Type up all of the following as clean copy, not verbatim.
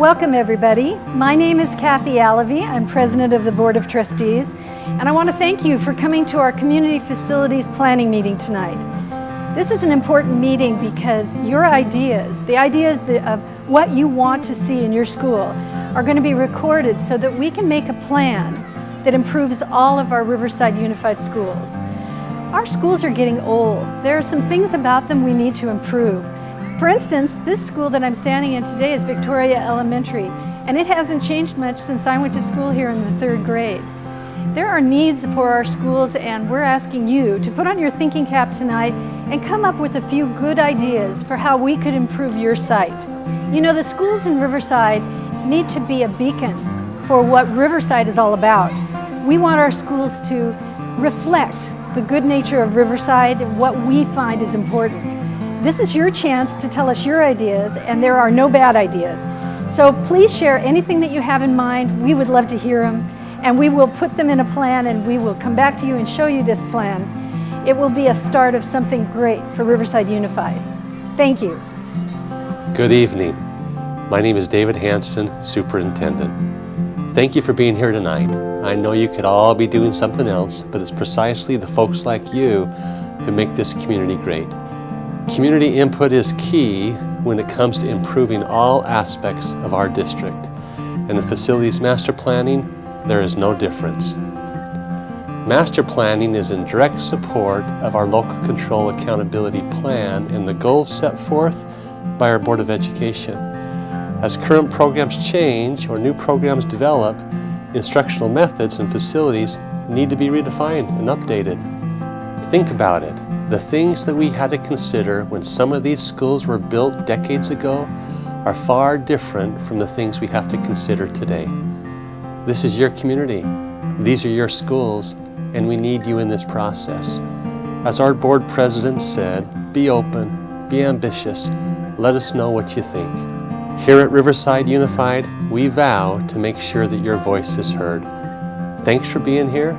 Welcome everybody. My name is Kathy Alevy. I'm President of the Board of Trustees, and I want to thank you for coming to our Community Facilities Planning meeting tonight. This is an important meeting because your ideas, the ideas of what you want to see in your school, are going to be recorded so that we can make a plan that improves all of our Riverside Unified schools. Our schools are getting old. There are some things about them we need to improve. For instance, this school that I'm standing in today is Victoria Elementary, and it hasn't changed much since I went to school here in the 3rd grade. There are needs for our schools, and we're asking you to put on your thinking cap tonight and come up with a few good ideas for how we could improve your site. You know, the schools in Riverside need to be a beacon for what Riverside is all about. We want our schools to reflect the good nature of Riverside and what we find is important. This is your chance to tell us your ideas, and there are no bad ideas. So please share anything that you have in mind. We would love to hear them, and we will put them in a plan, and we will come back to you and show you this plan. It will be a start of something great for Riverside Unified. Thank you. Good evening. My name is David Hanson, Superintendent. Thank you for being here tonight. I know you could all be doing something else, but it's precisely the folks like you who make this community great. Community input is key when it comes to improving all aspects of our district. And the facilities master planning, there is no difference. Master planning is in direct support of our local control accountability plan and the goals set forth by our Board of Education. As current programs change or new programs develop, instructional methods and facilities need to be redefined and updated. Think about it. The things that we had to consider when some of these schools were built decades ago are far different from the things we have to consider today. This is your community. These are your schools, and we need you in this process. As our board president said, be open, be ambitious, let us know what you think. Here at Riverside Unified, we vow to make sure that your voice is heard. Thanks for being here.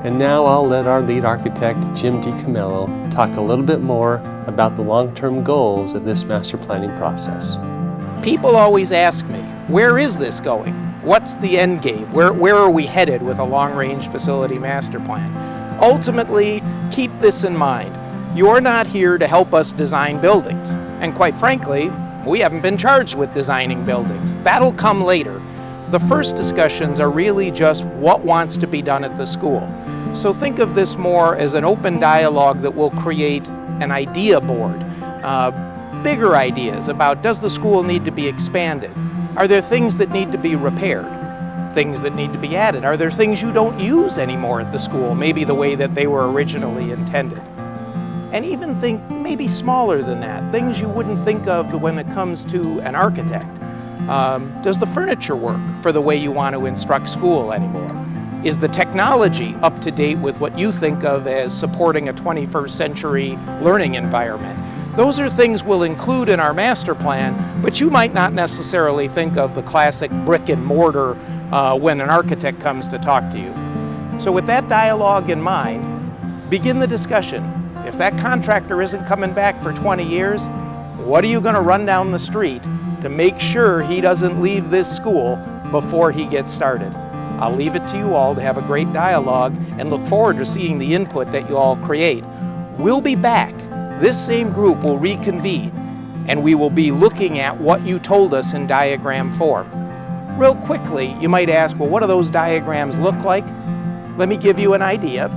And now I'll let our lead architect, Jim DiCamello, talk a little bit more about the long-term goals of this master planning process. People always ask me, where is this going? What's the end game? Where are we headed with a long-range facility master plan? Ultimately, keep this in mind. You're not here to help us design buildings. And quite frankly, we haven't been charged with designing buildings. That'll come later. The first discussions are really just what wants to be done at the school. So think of this more as an open dialogue that will create an idea board. Bigger ideas about, does the school need to be expanded? Are there things that need to be repaired? Things that need to be added? Are there things you don't use anymore at the school, maybe the way that they were originally intended? And even think maybe smaller than that, things you wouldn't think of when it comes to an architect. Does the furniture work for the way you want to instruct school anymore? Is the technology up to date with what you think of as supporting a 21st century learning environment? Those are things we'll include in our master plan, but you might not necessarily think of the classic brick and mortar when an architect comes to talk to you. So with that dialogue in mind, begin the discussion. If that contractor isn't coming back for 20 years, what are you going to run down the street to make sure he doesn't leave this school before he gets started? I'll leave it to you all to have a great dialogue and look forward to seeing the input that you all create. We'll be back. This same group will reconvene, and we will be looking at what you told us in diagram form. Real quickly, you might ask, well, what do those diagrams look like? Let me give you an idea.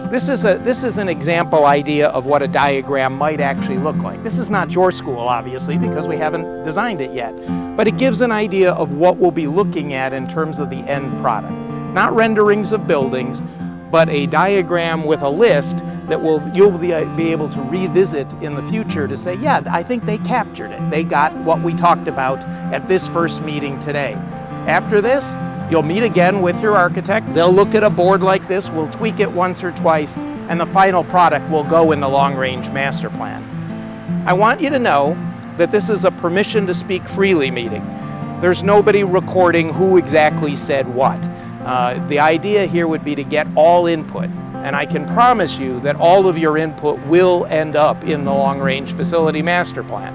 This is an example idea of what a diagram might actually look like. This is not your school, obviously, because we haven't designed it yet. But it gives an idea of what we'll be looking at in terms of the end product. Not renderings of buildings, but a diagram with a list that you'll be able to revisit in the future to say, yeah, I think they captured it. They got what we talked about at this first meeting today. After this, you'll meet again with your architect. They'll look at a board like this, we'll tweak it once or twice, and the final product will go in the long-range master plan. I want you to know that this is a permission to speak freely meeting. There's nobody recording who exactly said what. The idea here would be to get all input, and I can promise you that all of your input will end up in the long-range facility master plan.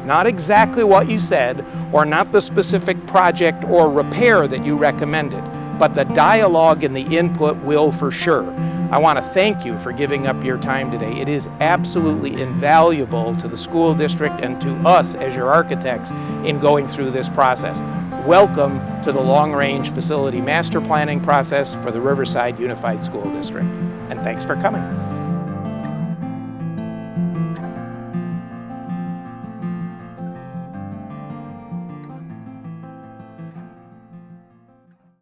Not exactly what you said, or not the specific project or repair that you recommended, but the dialogue and the input will for sure. I want to thank you for giving up your time today. It is absolutely invaluable to the school district and to us as your architects in going through this process. Welcome to the long-range facility master planning process for the Riverside Unified School District, and thanks for coming.